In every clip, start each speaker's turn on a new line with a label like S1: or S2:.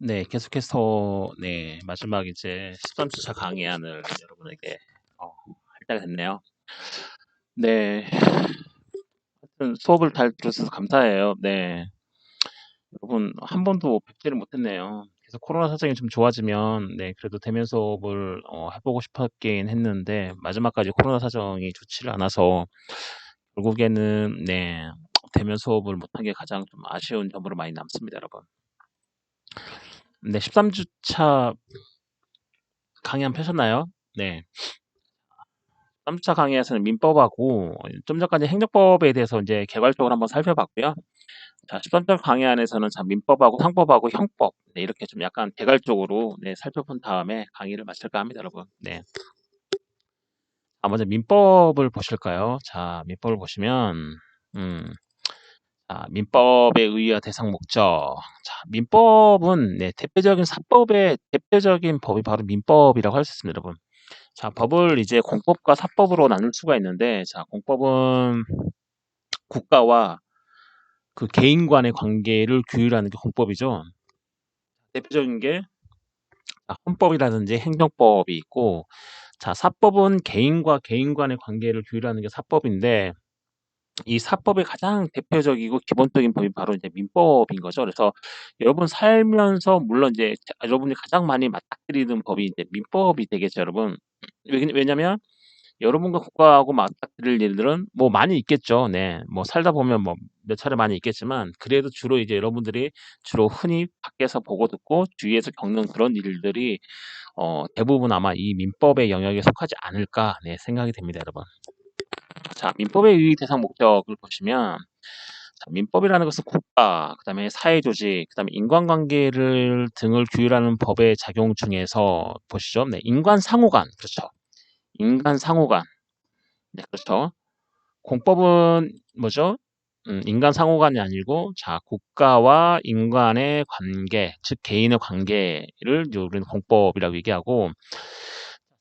S1: 네, 계속해서 마지막 이제 13주차 강의안을 여러분에게 할 때가 됐네요. 네, 하여튼 수업을 잘 들어주셔서 감사해요. 네, 여러분 한 번도 뵙지를 못했네요. 그래서 코로나 사정이 좀 좋아지면 그래도 대면 수업을 해보고 싶었긴 했는데 마지막까지 코로나 사정이 좋지를 않아서 결국에는 대면 수업을 못한 게 가장 좀 아쉬운 점으로 많이 남습니다, 여러분. 네, 13주차 강의안 펴셨나요? 네. 3차 강의에서는 민법하고 좀 전까지 행정법에 대해서 이제 개괄적으로 한번 살펴봤고요. 자, 13차 강의 안에서는 자, 민법하고 상법하고 형법 이렇게 좀 약간 개괄적으로 살펴본 다음에 강의를 마칠까 합니다, 여러분. 네. 먼저 민법을 보실까요? 자, 민법을 보시면 민법의 의의와 대상 목적. 자, 민법은 대표적인 사법의 대표적인 법이 바로 민법이라고 할 수 있습니다, 여러분. 자, 법을 이제 공법과 사법으로 나눌 수가 있는데, 자, 공법은 국가와 그 개인 간의 관계를 규율하는 게 공법이죠. 대표적인 게 헌법이라든지 행정법이 있고, 자, 사법은 개인과 개인 간의 관계를 규율하는 게 사법인데, 이 사법의 가장 대표적이고 기본적인 법이 바로 이제 민법인 거죠. 그래서 여러분 살면서 물론 이제 여러분이 가장 많이 맞닥뜨리는 법이 이제 민법이 되겠죠, 여러분. 왜냐면 여러분과 국가하고 맞닥뜨릴 일들은 뭐 많이 있겠죠. 네. 뭐 살다 보면 뭐 몇 차례 많이 있겠지만 그래도 주로 이제 여러분들이 주로 흔히 밖에서 보고 듣고 주위에서 겪는 그런 일들이 대부분 아마 이 민법의 영역에 속하지 않을까 생각이 됩니다, 여러분. 자, 민법의 의의 대상 목적을 보시면 자, 민법이라는 것은 국가, 그다음에 사회 조직, 그다음에 인간관계를 등을 규율하는 법의 작용 중에서 보시죠. 네, 인간 상호간, 그렇죠. 인간 상호간, 네, 그렇죠. 공법은 뭐죠? 인간 상호간이 아니고, 자, 국가와 인간의 관계, 즉 개인의 관계를 이제 우리는 공법이라고 얘기하고,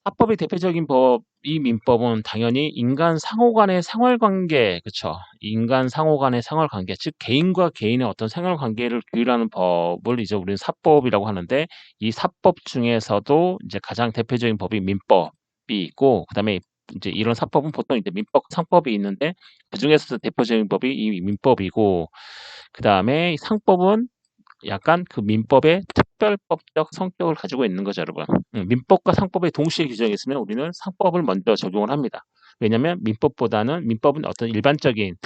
S1: 사법의 대표적인 법이 민법은 당연히 인간 상호간의 생활관계, 그쵸? 인간 상호간의 생활관계, 즉 개인과 개인의 어떤 생활관계를 규율하는 법을 이제 우리는 사법이라고 하는데, 이 사법 중에서도 이제 가장 대표적인 법이 민법이 있고, 그다음에 이제 이런 사법은 보통 이제 민법, 상법이 있는데 그 중에서도 대표적인 법이 이 민법이고, 그 다음에 상법은 약간 그 민법의 특별법적 성격을 가지고 있는 거죠, 여러분. 민법과 상법의 동시에 규정이 있으면 우리는 상법을 먼저 적용을 합니다. 왜냐하면 민법은 어떤 일반적인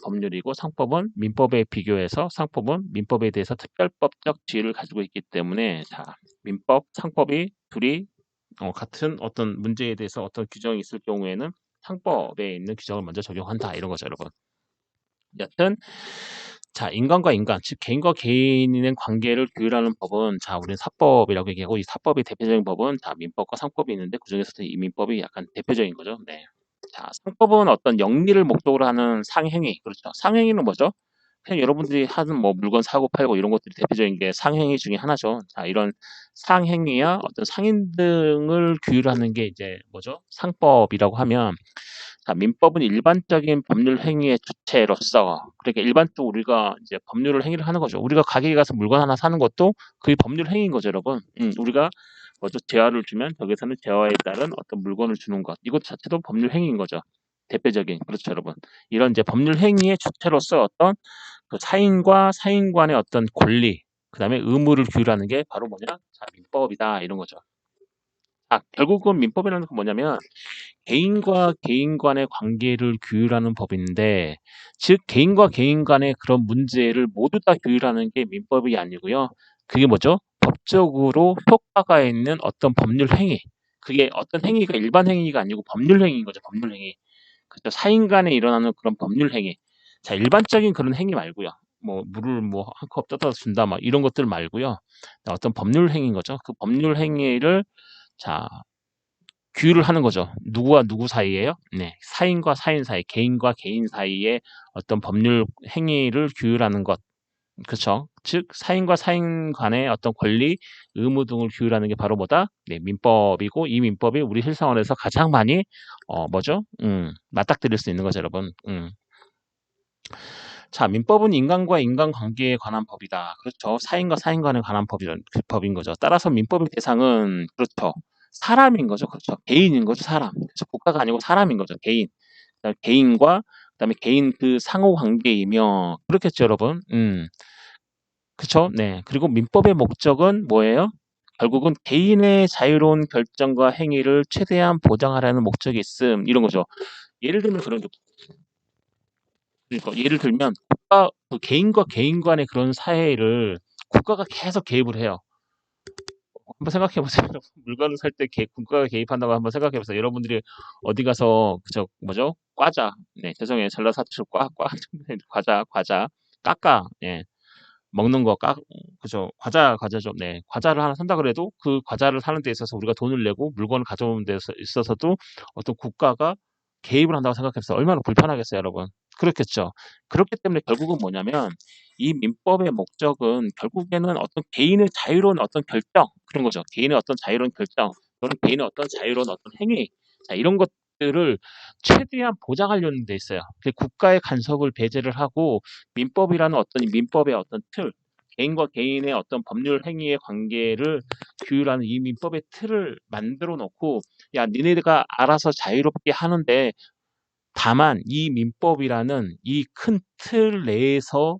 S1: 법률이고 상법은 민법에 비교해서 상법은 민법에 대해서 특별법적 지위를 가지고 있기 때문에 자, 민법, 상법이 둘이 같은 어떤 문제에 대해서 어떤 규정이 있을 경우에는 상법에 있는 규정을 먼저 적용한다 이런 거죠, 여러분. 여튼 자, 인간과 인간, 즉 개인과 개인의 관계를 규율하는 법은 자, 우리는 사법이라고 얘기하고 이 사법의 대표적인 법은 자, 민법과 상법이 있는데 그중에서도 이 민법이 약간 대표적인 거죠. 네. 자, 상법은 어떤 영리를 목적으로 하는 상행위. 그렇죠. 상행위는 뭐죠? 그냥 여러분들이 하는 뭐 물건 사고 팔고 이런 것들이 대표적인 게 상행위 중에 하나죠. 자, 이런 상행위야 어떤 상인 등을 규율하는 게 이제 뭐죠? 상법이라고 하면 자, 민법은 일반적인 법률 행위의 주체로서 그러니까 일반적으로 우리가 이제 법률을 행위를 하는 거죠. 우리가 가게에 가서 물건 하나 사는 것도 그게 법률 행위인 거죠, 여러분. 우리가 먼저 제화를 주면 저기서는 제화에 따른 어떤 물건을 주는 것 이것 자체도 법률 행위인 거죠. 대표적인 그렇죠, 여러분. 이런 이제 법률 행위의 주체로서 어떤 그 사인과 사인 간의 어떤 권리, 그다음에 의무를 규율하는 게 바로 뭐냐? 자, 민법이다 이런 거죠. 결국은 민법이라는 건 뭐냐면 개인과 개인 간의 관계를 규율하는 법인데, 즉 개인과 개인 간의 그런 문제를 모두 다 규율하는 게 민법이 아니고요. 그게 뭐죠? 법적으로 효과가 있는 어떤 법률 행위. 그게 어떤 행위가 일반 행위가 아니고 법률 행위인 거죠. 법률 행위. 그죠? 사인 간에 일어나는 그런 법률 행위. 자, 일반적인 그런 행위 말고요. 뭐 물을 뭐 한 컵 떠다 준다 막 이런 것들 말고요. 어떤 법률 행위인 거죠. 그 법률 행위를 자, 규율을 하는 거죠. 누구와 누구 사이에요? 네. 사인과 사인 사이, 개인과 개인 사이에 어떤 법률 행위를 규율하는 것. 그렇죠. 즉 사인과 사인 간의 어떤 권리, 의무 등을 규율하는 게 바로 뭐다? 네, 민법이고 이 민법이 우리 실생활에서 가장 많이 뭐죠? 맞닥뜨릴 수 있는 거죠, 여러분. 자, 민법은 인간과 인간관계에 관한 법이다. 그렇죠. 사인과 사인 간에 관한 그 법인 거죠. 따라서 민법의 대상은 그렇죠. 사람인 거죠. 그렇죠. 개인인 거죠. 사람. 그래서 국가가 아니고 사람인 거죠. 개인. 그다음에 개인과 그다음에 개인 그 상호 관계이며 그렇겠죠, 여러분. 그쵸? 네. 그리고 민법의 목적은 뭐예요? 결국은 개인의 자유로운 결정과 행위를 최대한 보장하라는 목적이 있음. 이런 거죠. 예를 들면 그런 게 그러니까 예를 들면 국가 그 개인과 개인 간의 그런 사이를 국가가 계속 개입을 해요. 한번 생각해 보세요. 물건을 살 때 국가가 개입한다고 한번 생각해 보세요. 여러분들이 어디 가서 그저 뭐죠? 과자. 네, 죄송해요. 전라사투리 과자 까까. 예. 먹는 거 그죠. 과자죠. 네. 과자를 하나 산다 그래도 그 과자를 사는 데 있어서 우리가 돈을 내고 물건을 가져오는 데 있어서도 어떤 국가가 개입을 한다고 생각해서 얼마나 불편하겠어요, 여러분. 그렇겠죠. 그렇기 때문에 결국은 뭐냐면 이 민법의 목적은 결국에는 어떤 개인의 자유로운 어떤 결정 그런 거죠. 개인의 어떤 자유로운 결정 또는 개인의 어떤 자유로운 어떤 행위 자, 이런 것들을 최대한 보장하려는 데 있어요. 국가의 간섭을 배제를 하고 민법이라는 어떤 민법의 어떤 틀, 개인과 개인의 어떤 법률 행위의 관계를 규율하는 이 민법의 틀을 만들어 놓고 야 니네가 알아서 자유롭게 하는데 다만 이 민법이라는 이 큰 틀 내에서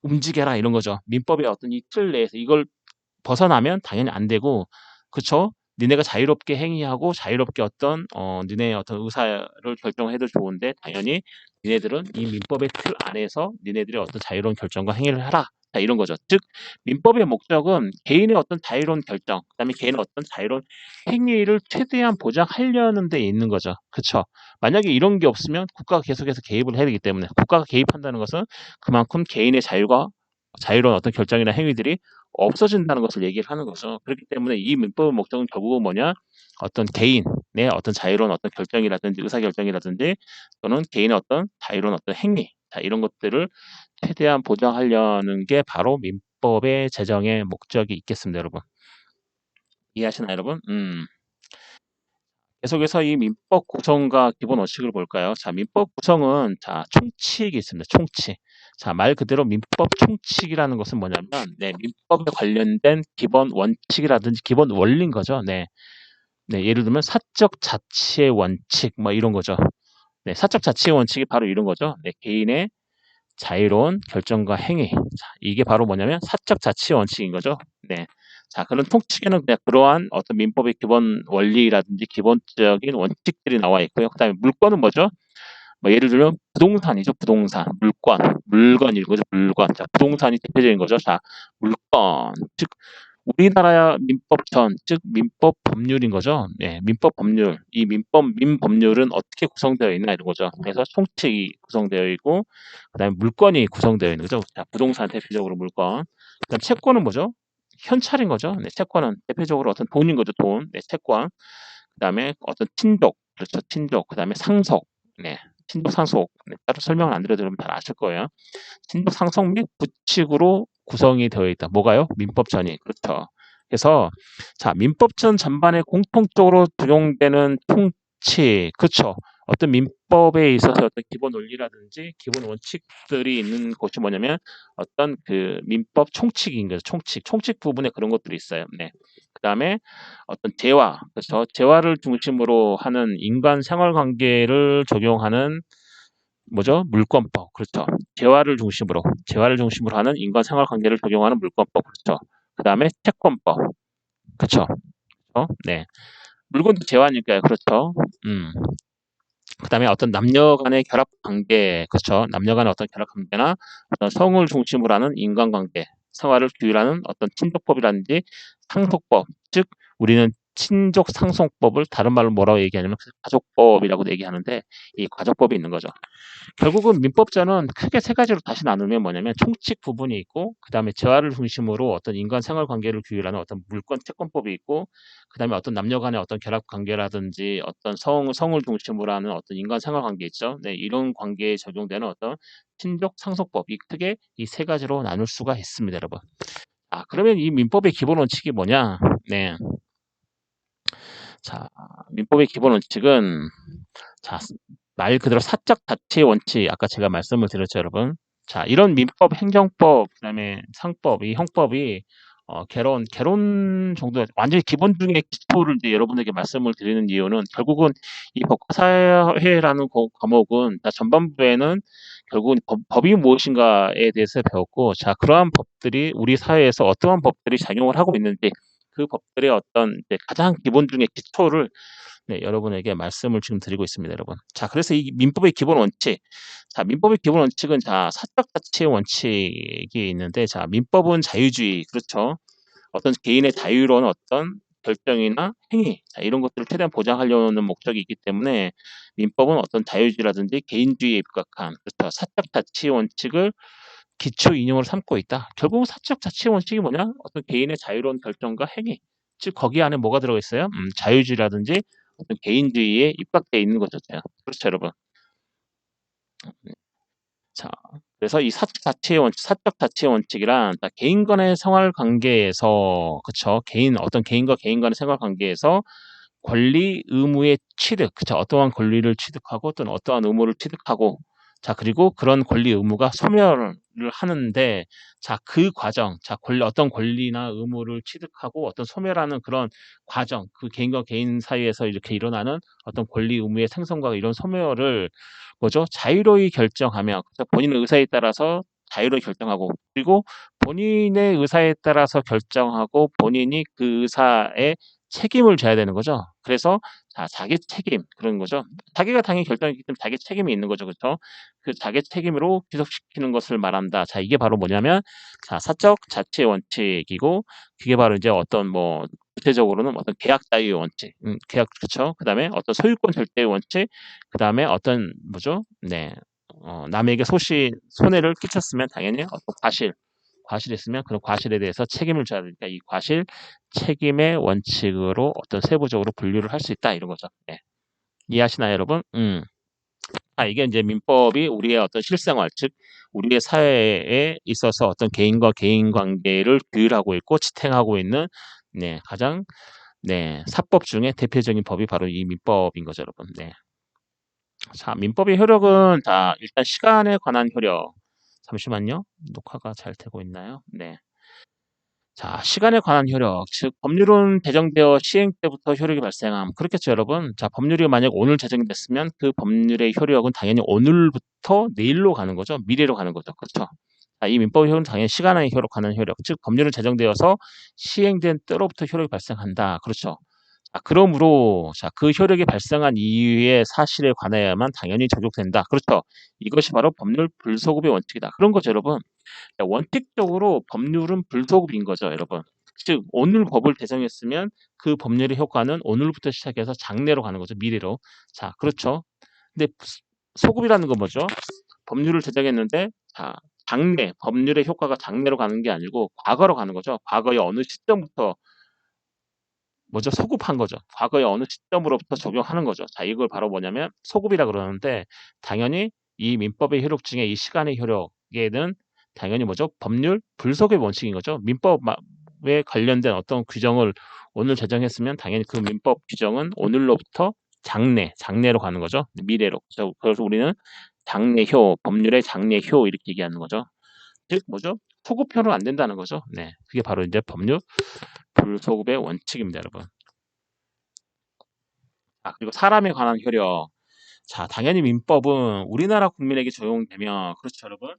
S1: 움직여라 이런 거죠. 민법의 어떤 이 틀 내에서 이걸 벗어나면 당연히 안 되고 그쵸? 니네가 자유롭게 행위하고 자유롭게 어떤 니네의 어떤 의사를 결정해도 좋은데 당연히 니네들은 이 민법의 틀 안에서 니네들의 어떤 자유로운 결정과 행위를 하라. 자, 이런 거죠. 즉 민법의 목적은 개인의 어떤 자유로운 결정, 그다음에 개인의 어떤 자유로운 행위를 최대한 보장하려는 데 있는 거죠. 그쵸? 만약에 이런 게 없으면 국가가 계속해서 개입을 해야 되기 때문에 국가가 개입한다는 것은 그만큼 개인의 자유가 자유로운 어떤 결정이나 행위들이 없어진다는 것을 얘기를 하는 거죠. 그렇기 때문에 이 민법의 목적은 결국은 뭐냐? 어떤 개인의 어떤 자유로운 어떤 결정이라든지 의사결정이라든지 또는 개인의 어떤 자유로운 어떤 행위 자, 이런 것들을 최대한 보장하려는 게 바로 민법의 제정의 목적이 있겠습니다, 여러분. 이해하시나요, 여러분? 계속해서 이 민법 구성과 기본 원칙을 볼까요? 자, 민법 구성은 자, 총칙이 있습니다. 총칙. 자, 말 그대로 민법 총칙이라는 것은 뭐냐면 네, 민법에 관련된 기본 원칙이라든지 기본 원리인 거죠. 네. 네, 예를 들면 사적 자치의 원칙 뭐 이런 거죠. 네, 사적 자치의 원칙이 바로 이런 거죠. 네, 개인의 자유로운 결정과 행위. 자, 이게 바로 뭐냐면 사적 자치의 원칙인 거죠. 네. 자, 그런 통칙에는 그냥 그러한 어떤 민법의 기본 원리라든지 기본적인 원칙들이 나와 있고요. 그다음에 물권은 뭐죠? 뭐 예를 들면 부동산이죠. 부동산, 물건 이거죠. 물건. 자, 부동산이 대표적인 거죠. 자, 물건. 즉 우리나라 민법전, 즉 민법 법률인 거죠. 네, 민법 법률. 이 민법률은 어떻게 구성되어 있나 이런 거죠. 그래서 총칙이 구성되어 있고, 그다음에 물권이 구성되어 있는 거죠. 자, 부동산 대표적으로 물권. 그다음 채권은 뭐죠? 현찰인 거죠. 네, 채권은 대표적으로 어떤 돈인 거죠. 돈. 네, 채권. 그다음에 어떤 친족, 그렇죠. 친족. 그다음에 상속. 네, 친족 상속. 네, 따로 설명을 안 드려도 여러분 잘 아실 거예요. 친족 상속 및 부칙으로 구성이 되어 있다. 뭐가요? 민법전이. 그렇죠. 그래서 자 민법전 전반에 공통적으로 적용되는 통치, 그렇죠. 어떤 민법에 있어서 어떤 기본 논리라든지 기본 원칙들이 있는 곳이 뭐냐면 어떤 그 민법 총칙인 거죠. 총칙 부분에 그런 것들이 있어요. 네. 그다음에 어떤 재화, 그렇죠. 재화를 중심으로 하는 인간 생활 관계를 적용하는 뭐죠? 물권법. 그렇죠. 재화를 중심으로 하는 인간 생활 관계를 적용하는 물권법. 그렇죠. 그다음에 채권법. 그렇죠. 네. 물건도 재화니까요. 그렇죠. 음. 그다음에 어떤 남녀 간의 결합 관계. 그렇죠. 남녀 간의 어떤 결합 관계나 어떤 성을 중심으로 하는 인간관계, 생활을 규율하는 어떤 친족법이라든지 상속법. 즉 우리는 친족 상속법을 다른 말로 뭐라고 얘기하냐면 가족법이라고 얘기하는데 이 가족법이 있는 거죠. 결국은 민법자는 크게 세 가지로 다시 나누면 뭐냐면 총칙 부분이 있고 그다음에 재화를 중심으로 어떤 인간 생활 관계를 규율하는 어떤 물권 채권법이 있고 그다음에 어떤 남녀 간의 어떤 결합 관계라든지 어떤 성을 중심으로 하는 어떤 인간 생활 관계 있죠. 네, 이런 관계에 적용되는 어떤 친족 상속법이 크게 이 세 가지로 나눌 수가 있습니다, 여러분. 아, 그러면 이 민법의 기본 원칙이 뭐냐? 네. 자, 민법의 기본 원칙은 자, 말 그대로 사적 자치의 원칙 아까 제가 말씀을 드렸죠, 여러분. 자, 이런 민법, 행정법, 그다음에 상법, 이 형법이 개론 정도 완전히 기본 중에 기초를 이제 여러분에게 말씀을 드리는 이유는 결국은 이 법과사회라는 과목은 다 전반부에는 결국은 법이 무엇인가에 대해서 배웠고, 자, 그러한 법들이 우리 사회에서 어떠한 법들이 작용을 하고 있는지 그 법들의 어떤 이제 가장 기본 중에 기초를 네, 여러분에게 말씀을 지금 드리고 있습니다, 여러분. 자, 그래서 이 민법의 기본 원칙. 자, 민법의 기본 원칙은 자, 사적 가치의 원칙이 있는데, 자, 민법은 자유주의, 그렇죠. 어떤 개인의 자유로운 어떤 결정이나 행위, 자, 이런 것들을 최대한 보장하려는 목적이 있기 때문에 민법은 어떤 자유주의라든지 개인주의에 입각한 그렇죠. 사적 가치의 원칙을 기초 이념으로 삼고 있다. 결국 사적 자치 원칙이 뭐냐? 어떤 개인의 자유로운 결정과 행위. 즉 거기 안에 뭐가 들어가 있어요? 자유주의라든지 어떤 개인주의에 입각되어 있는 거죠. 그렇죠, 여러분. 자, 그래서 이 사적 자치의 원칙이란 개인 간의 생활 관계에서, 그쵸? 어떤 개인과 개인 간의 생활 관계에서 권리, 의무의 취득, 그쵸? 어떠한 권리를 취득하고 또는 어떠한 의무를 취득하고, 자, 그리고 그런 권리, 의무가 소멸을 하는데, 자, 그 과정, 자, 어떤 권리나 의무를 취득하고 어떤 소멸하는 그런 과정, 그 개인과 개인 사이에서 이렇게 일어나는 어떤 권리, 의무의 생성과 이런 소멸을 뭐죠? 자유로이 결정하며, 그래서 본인의 의사에 따라서 자유로이 결정하고, 그리고 본인의 의사에 따라서 결정하고 본인이 그 의사에 책임을 져야 되는 거죠. 그래서 자, 자기 책임 그런 거죠. 자기가 당연히 결정했기 때문에 자기 책임이 있는 거죠. 그렇죠? 그 자기 책임으로 귀속시키는 것을 말한다. 자, 이게 바로 뭐냐면 자, 사적 자치의 원칙이고 그게 바로 이제 어떤 뭐 구체적으로는 어떤 계약 자유의 원칙, 계약 그렇죠. 그다음에 어떤 소유권 절대의 원칙, 그다음에 어떤 뭐죠? 네, 남에게 손해를 끼쳤으면 당연히 어떤 과실했으면 그런 과실에 대해서 책임을 져야 되니까 이 과실 책임의 원칙으로 어떤 세부적으로 분류를 할 수 있다 이런 거죠. 네. 이해하시나요, 여러분? 이게 이제 민법이 우리의 어떤 실생활, 즉 우리의 사회에 있어서 어떤 개인과 개인 관계를 규율하고 있고 지탱하고 있는 네, 가장 네, 사법 중에 대표적인 법이 바로 이 민법인 거죠, 여러분. 네. 자, 민법의 효력은 자, 일단 시간에 관한 효력. 잠시만요. 녹화가 잘 되고 있나요? 네. 자, 시간에 관한 효력, 즉 법률은 제정되어 시행 때부터 효력이 발생함. 그렇겠죠, 여러분. 자, 법률이 만약 오늘 제정됐으면 그 법률의 효력은 당연히 오늘부터 내일로 가는 거죠. 미래로 가는 거죠. 그렇죠? 자, 이 민법 효력은 당연히 시간에 관한 효력, 즉 법률은 제정되어서 시행된 때로부터 효력이 발생한다. 그렇죠? 자, 그러므로 그 효력이 발생한 이유의 사실에 관하여야만 당연히 적용된다. 그렇죠? 이것이 바로 법률 불소급의 원칙이다. 그런 거죠, 여러분. 원칙적으로 법률은 불소급인 거죠, 여러분. 즉 오늘 법을 제정했으면 그 법률의 효과는 오늘부터 시작해서 장래로 가는 거죠, 미래로. 자, 그렇죠. 근데 소급이라는 건 뭐죠? 법률을 제정했는데 법률의 효과가 장래로 가는 게 아니고 과거로 가는 거죠. 과거의 어느 시점부터 뭐죠? 소급한 거죠. 과거의 어느 시점으로부터 적용하는 거죠. 자, 이걸 바로 뭐냐면 소급이라 그러는데 당연히 이 민법의 효력 중에 이 시간의 효력에는 당연히 뭐죠? 법률 불소급의 원칙인 거죠. 민법에 관련된 어떤 규정을 오늘 제정했으면 당연히 그 민법 규정은 오늘로부터 장래로 가는 거죠. 미래로. 그래서 우리는 장래효, 법률의 장래효 이렇게 얘기하는 거죠. 즉 뭐죠? 소급효는 안 된다는 거죠. 네, 그게 바로 이제 법률 불소급의 원칙입니다, 여러분. 그리고 사람에 관한 효력. 자, 당연히 민법은 우리나라 국민에게 적용되며, 그렇죠, 여러분?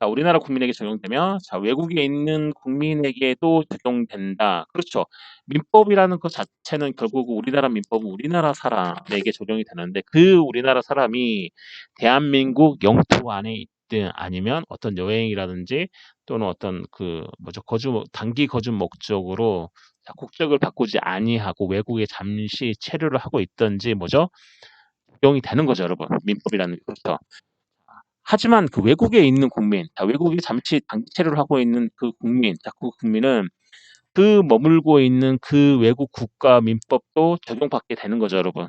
S1: 자, 우리나라 국민에게 적용되며, 자, 외국에 있는 국민에게도 적용된다. 그렇죠. 민법이라는 것 자체는 결국 우리나라 민법은 우리나라 사람에게 적용이 되는데, 그 우리나라 사람이 대한민국 영토 안에 있든 아니면 어떤 여행이라든지 또는 어떤 뭐죠, 단기 거주 목적으로 국적을 바꾸지 아니하고 외국에 잠시 체류를 하고 있든지 뭐죠? 적용이 되는 거죠, 여러분. 민법이라는 게. 그렇죠. 하지만 그 외국에 있는 국민, 외국에 잠시 단기 체류를 하고 있는 그 국민, 그 국민은 그 머물고 있는 그 외국 국가 민법도 적용받게 되는 거죠, 여러분.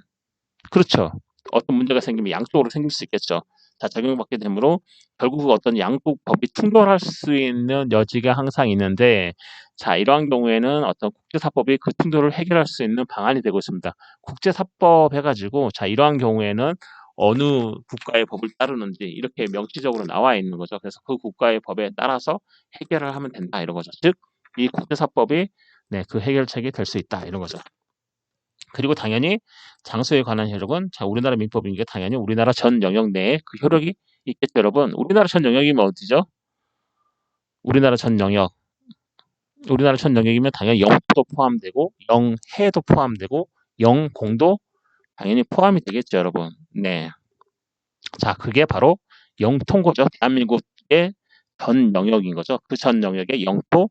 S1: 그렇죠. 어떤 문제가 생기면 양쪽으로 생길 수 있겠죠. 다 적용받게 되므로 결국 어떤 양국 법이 충돌할 수 있는 여지가 항상 있는데, 자, 이러한 경우에는 어떤 국제사법이 그 충돌을 해결할 수 있는 방안이 되고 있습니다. 국제사법 해가지고, 자, 이러한 경우에는 어느 국가의 법을 따르는지 이렇게 명시적으로 나와 있는 거죠. 그래서 그 국가의 법에 따라서 해결을 하면 된다 이런 거죠. 즉, 이 국제사법이 네, 그 해결책이 될 수 있다 이런 거죠. 그리고 당연히 장소에 관한 효력은 자, 우리나라 민법인 게 당연히 우리나라 전 영역 내에 그 효력이 있겠죠, 여러분. 우리나라 전 영역이면 어디죠? 우리나라 전 영역. 우리나라 전 영역이면 당연히 영토도 포함되고 영해도 포함되고 영공도 당연히 포함이 되겠죠, 여러분. 네. 자, 그게 바로 영토인 거죠. 대한민국의 전 영역인 거죠. 그 전 영역에 영토,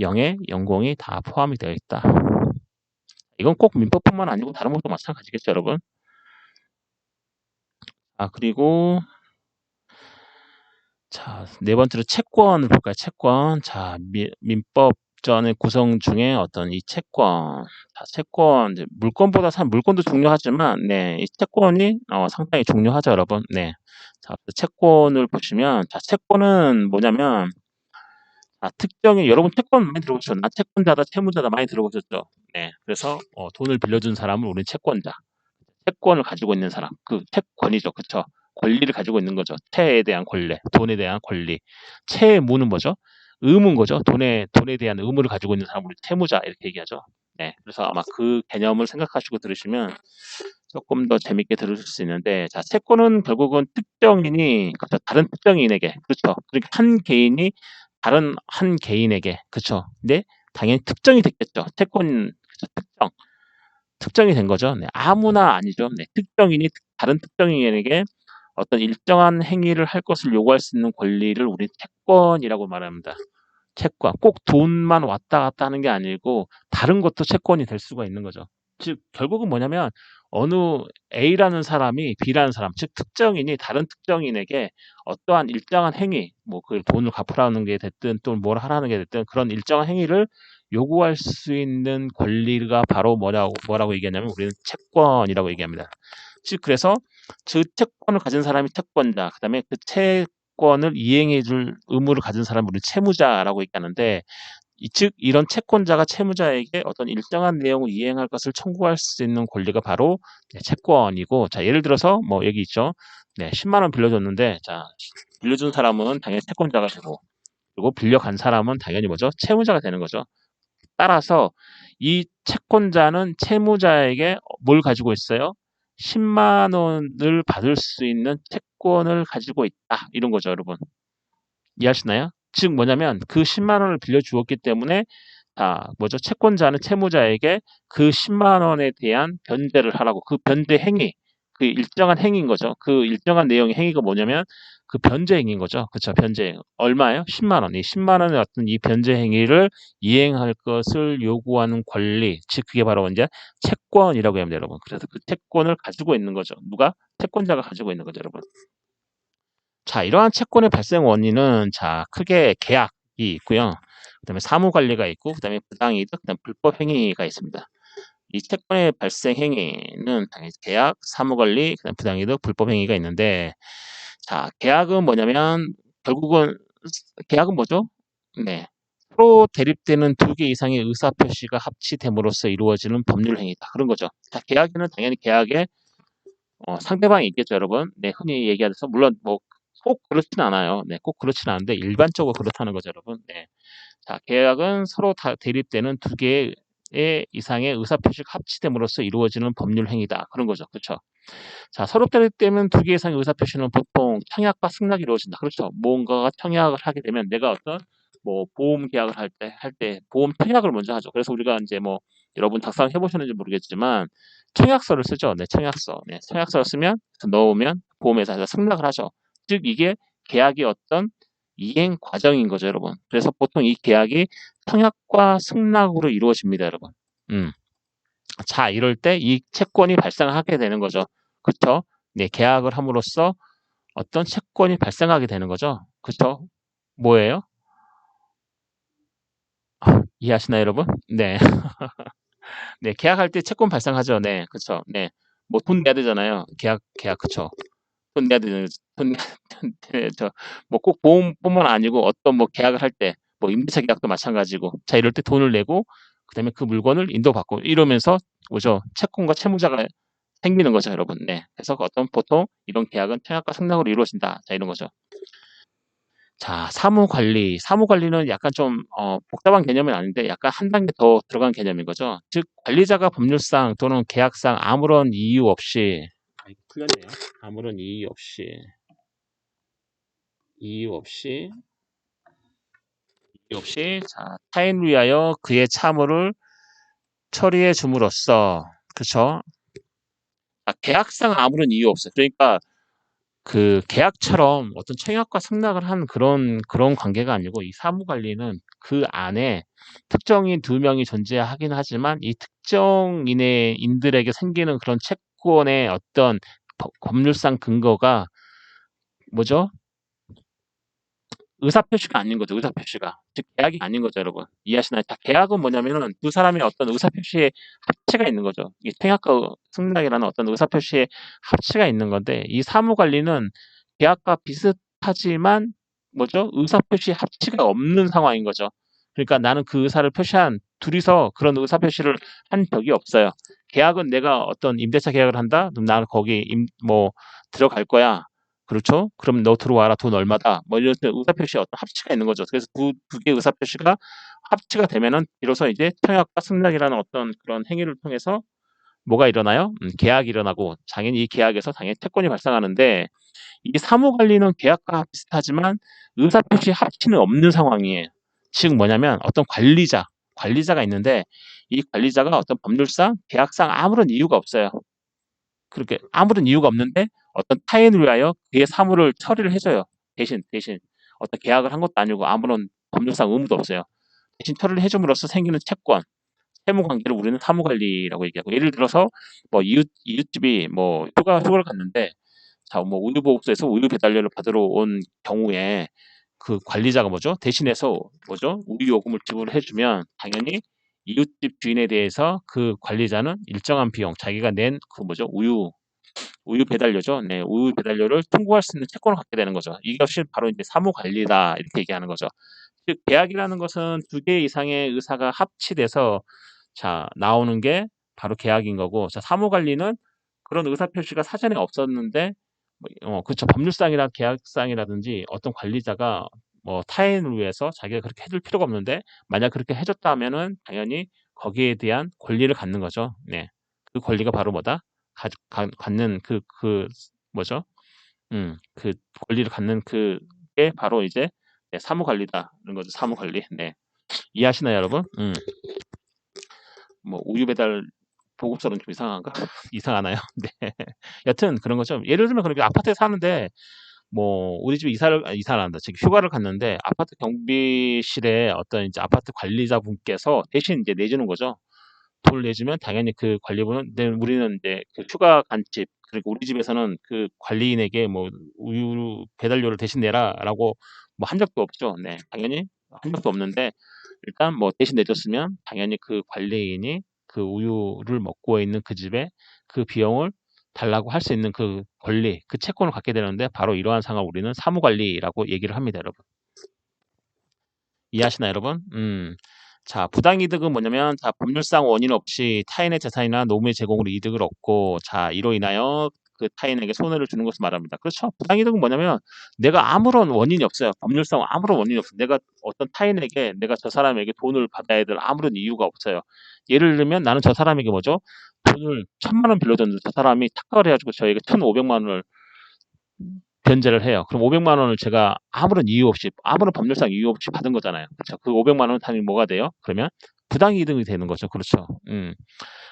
S1: 영해, 영공이 다 포함이 되어 있다. 이건 꼭 민법뿐만 아니고 다른 것도 마찬가지겠죠, 여러분. 아, 그리고 자, 네 번째로 채권을 볼까요? 채권. 자, 민법전의 구성 중에 어떤 이 채권. 자, 채권, 이제 물건보다 물건도 중요하지만, 네, 이 채권이 상당히 중요하죠, 여러분. 네. 자, 채권을 보시면, 자, 채권은 뭐냐면, 특정히, 여러분 채권 많이 들어보셨죠? 나 채권자다, 채무자다 많이 들어보셨죠? 네. 그래서, 돈을 빌려준 사람을 우리는 채권자. 채권을 가지고 있는 사람, 그 채권이죠, 그쵸? 권리를 가지고 있는 거죠. 채에 대한 권리, 돈에 대한 권리. 채무는 뭐죠? 의무인 거죠. 돈에 대한 의무를 가지고 있는 사람을 채무자 이렇게 얘기하죠. 네, 그래서 아마 그 개념을 생각하시고 들으시면 조금 더 재밌게 들으실 수 있는데, 자, 채권은 결국은 특정인이, 그렇죠, 다른 특정인에게, 그렇죠. 그러니까 한 개인이 다른 한 개인에게, 그렇죠. 근데 당연히 특정이 됐겠죠. 채권, 그쵸, 특정이 된 거죠. 네, 아무나 아니죠. 네, 특정인이 다른 특정인에게 어떤 일정한 행위를 할 것을 요구할 수 있는 권리를 우리 채권이라고 말합니다. 채권. 꼭 돈만 왔다 갔다 하는 게 아니고 다른 것도 채권이 될 수가 있는 거죠. 즉 결국은 뭐냐면 어느 A라는 사람이 B라는 사람, 즉 특정인이 다른 특정인에게 어떠한 일정한 행위, 뭐 그 돈을 갚으라는 게 됐든 또 뭘 하라는 게 됐든 그런 일정한 행위를 요구할 수 있는 권리가 바로 뭐라고 얘기하냐면 우리는 채권이라고 얘기합니다. 즉 그래서 그 채권을 가진 사람이 채권자, 그다음에 그 채권을 이행해 줄 의무를 가진 사람을 우리는 채무자라고 얘기하는데 즉 이런 채권자가 채무자에게 어떤 일정한 내용을 이행할 것을 청구할 수 있는 권리가 바로 채권이고, 자, 예를 들어서 뭐 여기 있죠. 네, 10만 원 빌려줬는데, 자, 빌려준 사람은 당연히 채권자가 되고, 그리고 빌려간 사람은 당연히 뭐죠? 채무자가 되는 거죠. 따라서 이 채권자는 채무자에게 뭘 가지고 있어요? 10만 원을 받을 수 있는 채권을 가지고 있다. 이런 거죠, 여러분. 이해하시나요? 즉 뭐냐면 그 10만 원을 빌려주었기 때문에 뭐죠? 채권자는 채무자에게 그 10만 원에 대한 변제를 하라고, 그 변제 행위, 그 일정한 행위인 거죠. 그 일정한 내용의 행위가 뭐냐면 그 변제 행위인 거죠. 그렇죠? 변제 행위. 얼마예요? 10만 원. 이 10만 원의 어떤 이 변제 행위를 이행할 것을 요구하는 권리, 즉 그게 바로 이제 채권이라고 합니다, 여러분. 그래서 그 채권을 가지고 있는 거죠. 누가? 채권자가 가지고 있는 거죠, 여러분. 자, 이러한 채권의 발생 원인은 자, 크게 계약이 있고요. 그다음에 사무 관리가 있고, 그다음에 부당이득, 그다음 불법 행위가 있습니다. 이 채권의 발생 행위는 당연히 계약, 사무 관리, 그다음 부당이득, 불법 행위가 있는데, 자, 계약은 뭐냐면 결국은 계약은 뭐죠? 네. 서로 대립되는 두 개 이상의 의사 표시가 합치됨으로써 이루어지는 법률 행위다. 그런 거죠. 자, 계약에는 당연히 계약에 상대방이 있겠죠, 여러분. 네, 흔히 얘기하면서 물론 뭐 꼭 그렇진 않아요. 네, 꼭 그렇진 않은데 일반적으로 그렇다는 거죠, 여러분. 네. 자, 계약은 서로 다 대립되는 두 개의 이상의 의사표시가 합치됨으로써 이루어지는 법률 행위다. 그런 거죠. 그렇죠? 자, 서로 대립되는 두 개 이상의 의사표시는 보통 청약과 승낙이 이루어진다. 그렇죠? 뭔가가 청약을 하게 되면 내가 어떤 뭐 보험 계약을 할 때 보험 청약을 먼저 하죠. 그래서 우리가 이제 뭐 여러분 작성 해보셨는지 모르겠지만 청약서를 쓰죠. 네, 청약서. 네, 청약서를 쓰면 넣으면 보험회사에서 승낙을 하죠. 즉 이게 계약의 어떤 이행 과정인 거죠, 여러분. 그래서 보통 이 계약이 청약과 승낙으로 이루어집니다, 여러분. 자, 이럴 때 이 채권이 발생하게 되는 거죠. 그쵸? 네, 계약을 함으로써 어떤 채권이 발생하게 되는 거죠. 그쵸? 뭐예요? 이해하시나요, 여러분? 네. 네, 계약할 때 채권 발생하죠. 네, 그쵸. 네. 뭐 돈 내야 되잖아요. 계약, 그쵸. 돈 내야 되잖아요. 돈, 네, 뭐 꼭 보험뿐만 아니고 어떤 뭐 계약을 할 때, 뭐 임대차 계약도 마찬가지고. 자, 이럴 때 돈을 내고 그다음에 그 물건을 인도받고 이러면서 뭐죠? 채권과 채무자가 생기는 거죠, 여러분. 네. 그래서 보통 이런 계약은 청약과 상납으로 이루어진다. 자, 이런 거죠. 자, 사무관리. 사무관리는 약간 좀 복잡한 개념은 아닌데 약간 한 단계 더 들어간 개념인 거죠. 즉 관리자가 법률상 또는 계약상 아무런 이유 없이 풀렸네요. 아무런 이유 없이 자, 타인을 위하여 그의 차무를 처리해 줌으로써 그쵸? 계약상 아무런 이유 없어요. 그러니까 그 계약처럼 어떤 청약과 승낙을 한 그런 관계가 아니고 이 사무 관리는 그 안에 특정인 두 명이 존재하긴 하지만 이 특정인의 인들에게 생기는 그런 채권의 어떤 법률상 근거가 뭐죠? 의사표시가 아닌 거죠. 의사표시가. 즉 계약이 아닌 거죠, 여러분. 이해하시나요? 자, 계약은 뭐냐면은 두 사람의 어떤 의사표시의 합치가 있는 거죠. 이 청약과 승낙이라는 어떤 의사표시의 합치가 있는 건데 이 사무관리는 계약과 비슷하지만 뭐죠? 의사표시 합치가 없는 상황인 거죠. 그러니까 나는 그 의사를 표시한 둘이서 그런 의사표시를 한 적이 없어요. 계약은 내가 어떤 임대차 계약을 한다? 그럼 나는 거기 들어갈 거야. 그렇죠? 그럼 너 들어와라. 돈 얼마다. 뭐 이런 의사표시에 어떤 합치가 있는 거죠. 그래서 두 개의 의사표시가 합치가 되면은 비로소 이제 청약과 승낙이라는 어떤 그런 행위를 통해서 뭐가 일어나요? 계약이 일어나고 당연히 이 계약에서 당연히 채권이 발생하는데 이 사무관리는 계약과 비슷하지만 의사표시 합치는 없는 상황이에요. 즉 뭐냐면 어떤 관리자가 있는데 이 관리자가 어떤 법률상 계약상 아무런 이유가 없어요. 그렇게 아무런 이유가 없는데 어떤 타인을 위하여 그의 사무를 처리를 해줘요. 대신 어떤 계약을 한 것도 아니고 아무런 법률상 의무도 없어요. 대신 처리를 해줌으로써 생기는 채권, 채무 관계를 우리는 사무관리라고 얘기하고 예를 들어서 뭐 이웃집이 뭐 휴가를 갔는데 자, 뭐 우유 보급소에서 우유 배달료를 받으러 온 경우에 그 관리자가 뭐죠? 대신해서 뭐죠? 우유 요금을 지불해주면 당연히 이웃집 주인에 대해서 그 관리자는 일정한 비용, 자기가 낸 그 뭐죠? 우유 배달료죠. 네, 우유 배달료를 통보할 수 있는 채권을 갖게 되는 거죠. 이것이 바로 이제 사무 관리다 이렇게 얘기하는 거죠. 즉 계약이라는 것은 두 개 이상의 의사가 합치돼서 자 나오는 게 바로 계약인 거고, 자 사무 관리는 그런 의사 표시가 사전에 없었는데 그렇죠. 법률상이나 계약상이라든지 어떤 관리자가 뭐 타인을 위해서 자기가 그렇게 해줄 필요가 없는데 만약 그렇게 해줬다면은 당연히 거기에 대한 권리를 갖는 거죠. 네, 그 권리가 바로 뭐다? 갖는 뭐죠? 그 권리를 갖는 그게 바로 이제 네, 사무 관리다는 거죠. 사무 관리. 네, 이해하시나요, 여러분? 뭐 우유 배달 보급소는 좀 이상한가? 이상하나요? 네. 여튼 그런 거죠. 예를 들면 그렇게 아파트에 사는데 뭐 우리 집에 이사를 한다. 즉 휴가를 갔는데 아파트 경비실에 어떤 이제 아파트 관리자분께서 대신 이제 내주는 거죠. 돈을 내주면 당연히 그 관리분은 우리는 이제 그 휴가 간 집, 그리고 우리 집에서는 그 관리인에게 뭐 우유 배달료를 대신 내라라고 뭐 한 적도 없죠. 네, 당연히 한 적도 없는데 일단 뭐 대신 내줬으면 당연히 그 관리인이 그 우유를 먹고 있는 그 집에 그 비용을 달라고 할 수 있는 그 권리, 그 채권을 갖게 되는데 바로 이러한 상황을 우리는 사무관리라고 얘기를 합니다, 여러분. 이해하시나요, 여러분? 자, 부당이득은 뭐냐면, 자, 법률상 원인 없이 타인의 재산이나 노무의 제공으로 이득을 얻고, 자, 이로 인하여 그 타인에게 손해를 주는 것을 말합니다. 그렇죠? 부당이득은 뭐냐면, 내가 아무런 원인이 없어요. 법률상 아무런 원인이 없어요. 내가 어떤 타인에게, 내가 저 사람에게 돈을 받아야 될 아무런 이유가 없어요. 예를 들면, 나는 저 사람에게 뭐죠? 돈을 1,000만 원 빌려줬는데, 저 사람이 착각을 해가지고 저에게 1,500만 원을 변제를 해요. 그럼 500만 원을 제가 아무런 이유 없이, 아무런 법률상 이유 없이 받은 거잖아요. 그렇죠? 그 500만 원 당연히 뭐가 돼요? 그러면 부당이득이 되는 거죠. 그렇죠?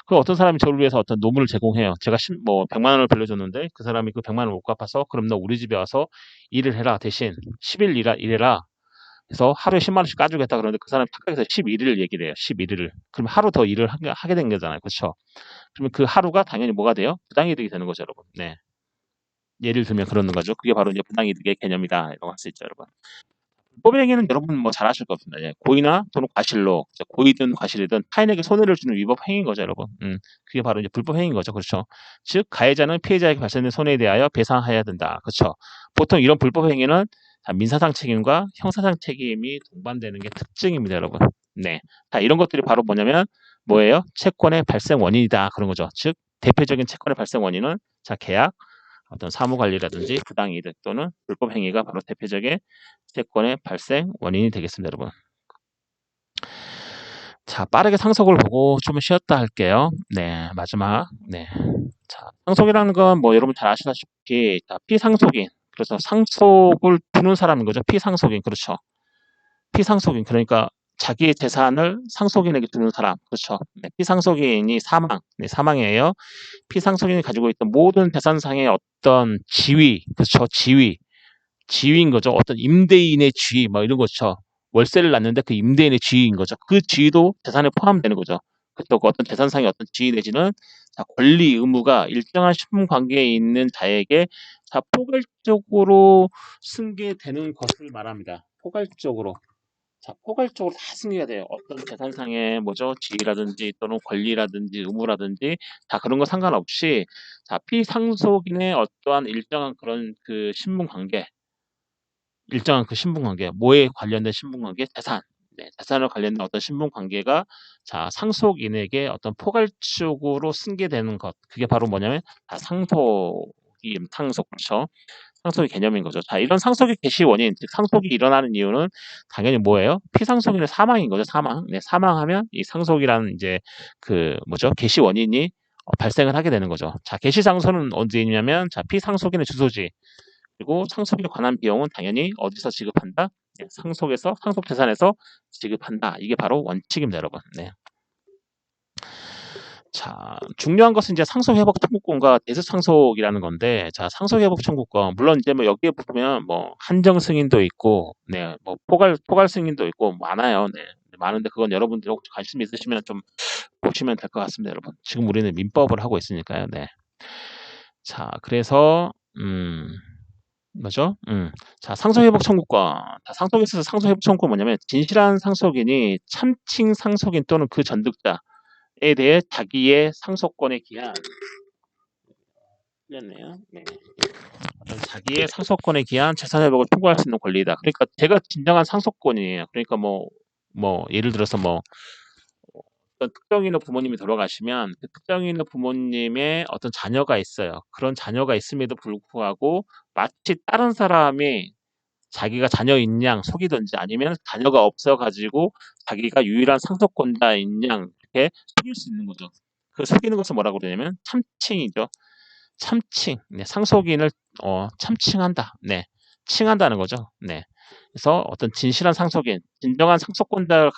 S1: 그 어떤 사람이 저를 위해서 어떤 노무를 제공해요. 제가 100만 원을 빌려줬는데 그 사람이 그 100만 원을 못 갚아서 그럼 너 우리 집에 와서 일을 해라. 대신 10일 일해라. 그래서 하루에 10만 원씩 까주겠다. 그러는데 그 사람이 착각해서 11일을 얘기를 해요. 11일을. 그럼 하루 더 일을 하게 된 거잖아요. 그렇죠? 그러면 그 하루가 당연히 뭐가 돼요? 부당이득이 되는 거죠, 여러분. 네. 예를 들면 그러는 거죠. 그게 바로 이제 부당이득의 개념이다. 이라고 할 수 있죠, 여러분. 불법 행위는 여러분 뭐 잘 아실 것 같습니다. 예, 고의나 또는 과실로, 고의든 과실이든 타인에게 손해를 주는 위법 행위인 거죠, 여러분. 그게 바로 이제 불법 행위인 거죠. 그렇죠. 즉, 가해자는 피해자에게 발생된 손해에 대하여 배상해야 된다. 그렇죠. 보통 이런 불법 행위는 자, 민사상 책임과 형사상 책임이 동반되는 게 특징입니다, 여러분. 네. 자, 이런 것들이 바로 뭐냐면 뭐예요? 채권의 발생 원인이다. 그런 거죠. 즉, 대표적인 채권의 발생 원인은 자, 계약, 어떤 사무 관리라든지 부당 이득 또는 불법 행위가 바로 대표적인 채권의 발생 원인이 되겠습니다, 여러분. 자, 빠르게 상속을 보고 좀 쉬었다 할게요. 네, 마지막. 네. 자, 상속이라는 건 뭐 여러분 잘 아시다시피 자, 피상속인. 그래서 상속을 두는 사람인 거죠. 피상속인. 그렇죠. 피상속인. 그러니까 자기의 재산을 상속인에게 두는 사람. 그렇죠. 네, 피상속인이 사망. 네, 사망이에요. 피상속인이 가지고 있던 모든 재산상의 어떤 지위. 그렇죠. 지위인 거죠. 어떤 임대인의 지위, 뭐 이런 거죠. 월세를 놨는데 그 임대인의 지위인 거죠. 그 지위도 재산에 포함되는 거죠. 또 어떤 재산상의 어떤 지위 내지는 자, 권리, 의무가 일정한 신분 관계에 있는 자에게 자, 포괄적으로 승계되는 것을 말합니다. 포괄적으로. 자, 포괄적으로 다 승계가 돼요. 어떤 재산상의 뭐죠? 지위라든지 또는 권리라든지 의무라든지 다 그런 거 상관없이 자, 피상속인의 어떠한 일정한 그런 그 신분 관계 일정한 그 신분관계, 뭐에 관련된 신분관계? 재산. 네, 재산을 관련된 어떤 신분관계가 자 상속인에게 어떤 포괄적으로 승계되는 것. 그게 바로 뭐냐면 상속, 그렇죠? 상속의 개념인 거죠. 자, 이런 상속의 개시 원인, 즉 상속이 일어나는 이유는 당연히 뭐예요? 피상속인의 사망인 거죠. 사망. 네, 사망하면 이 상속이라는 이제 그 뭐죠? 개시 원인이 발생을 하게 되는 거죠. 자, 개시 장소는 언제냐면 자 피상속인의 주소지. 그리고 상속에 관한 비용은 당연히 어디서 지급한다? 네, 상속 재산에서 지급한다. 이게 바로 원칙입니다, 여러분. 네. 자, 중요한 것은 이제 상속회복 청구권과 대수상속이라는 건데, 자, 상속회복 청구권 물론 이제 뭐 여기에 보면 뭐 한정 승인도 있고, 네, 뭐 포괄 승인도 있고 많아요. 네, 많은데 그건 여러분들이 혹시 관심 있으시면 좀 보시면 될 것 같습니다, 여러분. 지금 우리는 민법을 하고 있으니까요. 네. 자, 그래서 뭐죠? 자, 상속회복 청구권. 자, 상속에 있어서 상속회복 청구권 뭐냐면 진실한 상속인이 참칭 상속인 또는 그 전득자에 대해 자기의 상속권에 기한 틀렸네요. 네. 어떤 자기의 상속권에 기한 재산 회복을 청구할 수 있는 권리다. 그러니까 제가 진정한 상속권이에요. 그러니까 뭐 예를 들어서 뭐 어떤 특정인의 부모님이 돌아가시면 그 특정인의 부모님의 어떤 자녀가 있어요. 그런 자녀가 있음에도 불구하고 마치 다른 사람이 자기가 자녀인 양 속이든지 아니면 자녀가 없어 가지고 자기가 유일한 상속권자인 양 이렇게 속일 수 있는 거죠. 그 속이는 것을 뭐라고 그러냐면 참칭이죠. 참칭. 네, 상속인을 참칭한다. 네. 칭한다는 거죠. 네. 그래서 어떤 진실한 상속인, 진정한 상속권을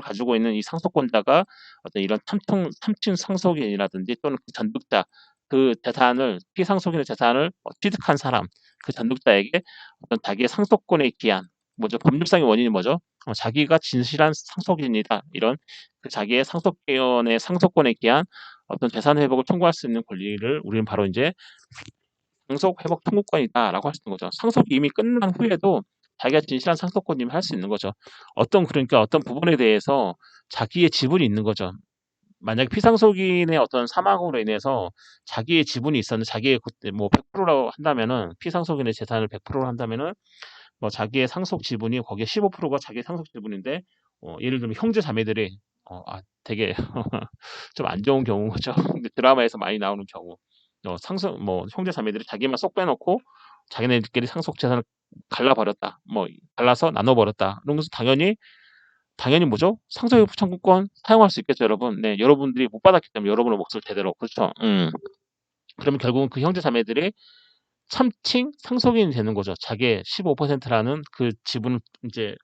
S1: 가지고 있는 이 상속권자가 어떤 이런 참칭 상속인이라든지 또는 그 전득자, 그 재산을 피상속인의 재산을 취득한 사람, 그 전득자에게 어떤 자기의 상속권에 기한 뭐죠? 법률상의 원인이 뭐죠? 자기가 진실한 상속인이다. 이런 그 자기의 상속권에 기한 어떤 재산 회복을 청구할 수 있는 권리를 우리는 바로 이제 상속 회복 청구권이다라고 할 수 있는 거죠. 상속이 이미 끝난 후에도 자기가 진실한 상속권이면 할 수 있는 거죠. 그러니까 어떤 부분에 대해서 자기의 지분이 있는 거죠. 만약에 피상속인의 어떤 사망으로 인해서 자기의 지분이 있었는데 자기의 뭐 100%라고 한다면은 피상속인의 재산을 100%로 한다면은 뭐 자기의 상속 지분이 거기에 15%가 자기의 상속 지분인데 예를 들면 형제 자매들이 되게 좀 안 좋은 경우죠. 근데 드라마에서 많이 나오는 경우. 뭐 형제 자매들이 자기만 쏙 빼놓고 자기네들끼리 상속 재산을 갈라버렸다. 뭐 갈라서 나눠버렸다. 그러면서 당연히 뭐죠? 상속회복 청구권 사용할 수 있겠죠, 여러분. 네, 여러분들이 못 받았기 때문에 여러분의 몫을 제대로 그렇죠. 그러면 결국은 그 형제 자매들이 참칭 상속인이 되는 거죠. 자기의 15%라는 그 지분을 이제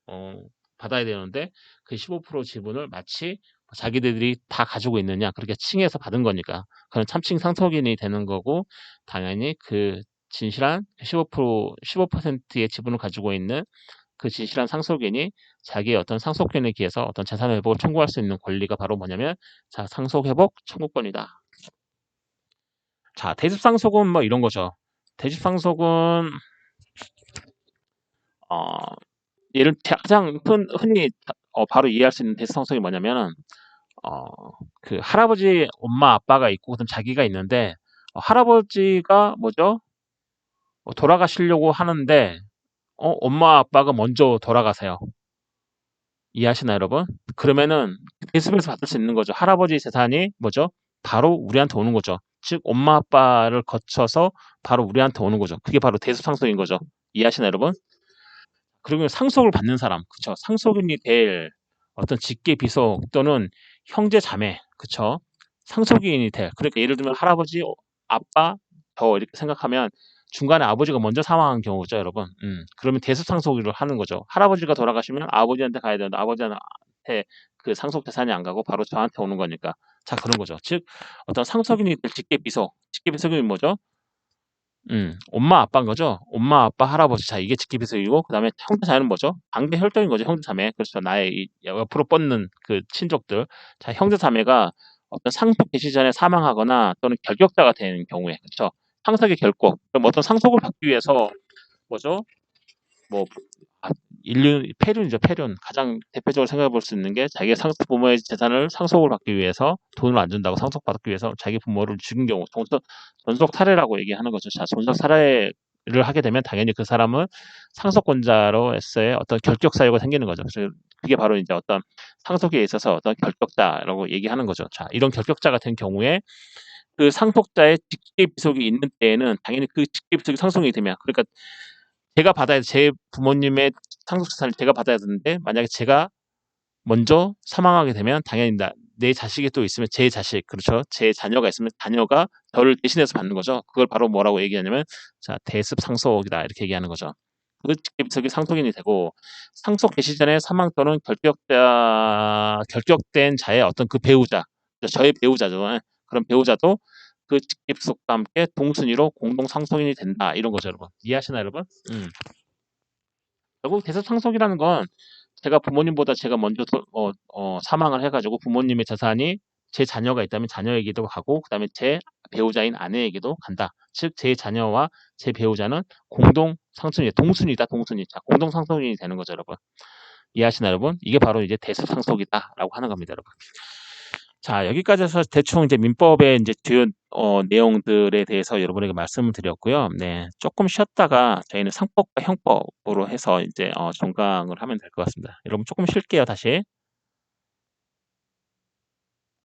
S1: 받아야 되는데 그 15% 지분을 마치 자기들이 다 가지고 있느냐 그렇게 칭해서 받은 거니까 그런 참칭 상속인이 되는 거고 당연히 그 진실한 15%의 지분을 가지고 있는 그 진실한 상속인이 자기의 어떤 상속권에 기해서 어떤 재산 회복을 청구할 수 있는 권리가 바로 뭐냐면 자 상속회복 청구권이다. 자 대집상속은 뭐 이런 거죠. 대집상속은 예를 가장 흔히 바로 이해할 수 있는 대집상속이 뭐냐면은 그 할아버지 엄마 아빠가 있고 그다음 자기가 있는데 할아버지가 뭐죠? 돌아가시려고 하는데 엄마 아빠가 먼저 돌아가세요. 이해하시나요, 여러분? 그러면은 대습에서 받을 수 있는 거죠. 할아버지 재산이 뭐죠? 바로 우리한테 오는 거죠. 즉 엄마 아빠를 거쳐서 바로 우리한테 오는 거죠. 그게 바로 대습상속인 거죠. 이해하시나요, 여러분? 그리고 상속을 받는 사람, 그쵸? 상속인이 될 어떤 직계 비속 또는 형제 자매, 그쵸? 상속인이 될. 그러니까 예를 들면 할아버지, 아빠, 저 이렇게 생각하면 중간에 아버지가 먼저 사망한 경우죠, 여러분. 그러면 대습상속을 하는 거죠. 할아버지가 돌아가시면 아버지한테 가야 되는데 아버지한테 그 상속 재산이 안 가고 바로 저한테 오는 거니까. 자, 그런 거죠. 즉 어떤 상속인이 될 직계 비속, 직계 비속이 뭐죠? 엄마 아빠인 거죠. 엄마 아빠 할아버지. 자, 이게 직계비속이고 그다음에 형제 자매는 뭐죠? 관계 혈통인 거죠. 형제 자매. 그렇죠. 나의 이 옆으로 뻗는 그 친족들. 자, 형제 자매가 어떤 상속 개시 전에 사망하거나 또는 결격자가 되는 경우에, 그렇죠. 상속의 결국. 그럼 어떤 상속을 받기 위해서 뭐죠? 뭐 인류 폐륜이죠. 폐륜. 가장 대표적으로 생각해 볼 수 있는 게 자기의 부모의 재산을 상속을 받기 위해서 돈을 안 준다고 상속받기 위해서 자기 부모를 죽인 경우 존속 살해라고 얘기하는 거죠. 자, 존속 살해를 하게 되면 당연히 그 사람은 상속권자로서의 어떤 결격 사유가 생기는 거죠. 그래서 그게 바로 이제 어떤 상속에 있어서 어떤 결격자라고 얘기하는 거죠. 자, 이런 결격자 같은 경우에 그 상속자의 직계 비속이 있는 때에는 당연히 그 직계 비속이 상속이 되면, 그러니까 제가 받아야 제 부모님의 상속 재산을 제가 받아야 되는데 만약에 제가 먼저 사망하게 되면 당연히 내 자식이 또 있으면 제 자식, 그렇죠. 제 자녀가 있으면 자녀가 저를 대신해서 받는 거죠. 그걸 바로 뭐라고 얘기하냐면 자, 대습 상속이다 이렇게 얘기하는 거죠. 그 직계비속이 상속인이 되고 상속 개시 전에 사망 또는 결격된 자의 어떤 그 배우자, 저의 배우자죠. 그런 배우자도 그 직계비속과 함께 동순위로 공동 상속인이 된다 이런 거죠, 여러분. 이해하시나요, 여러분? 결국 대습 상속이라는 건 제가 부모님보다 제가 먼저 사망을 해가지고 부모님의 재산이 제 자녀가 있다면 자녀에게도 가고 그다음에 제 배우자인 아내에게도 간다. 즉 제 자녀와 제 배우자는 공동 상속인, 동순이다, 동순이. 자, 공동 상속인이 되는 거죠, 여러분. 이해하시나요, 여러분? 이게 바로 이제 대습 상속이다라고 하는 겁니다, 여러분. 자, 여기까지 해서 대충 이제 민법의 이제 주요 내용들에 대해서 여러분에게 말씀을 드렸고요. 네, 조금 쉬었다가 저희는 상법과 형법으로 해서 이제 종강을 하면 될 것 같습니다. 여러분 조금 쉴게요, 다시.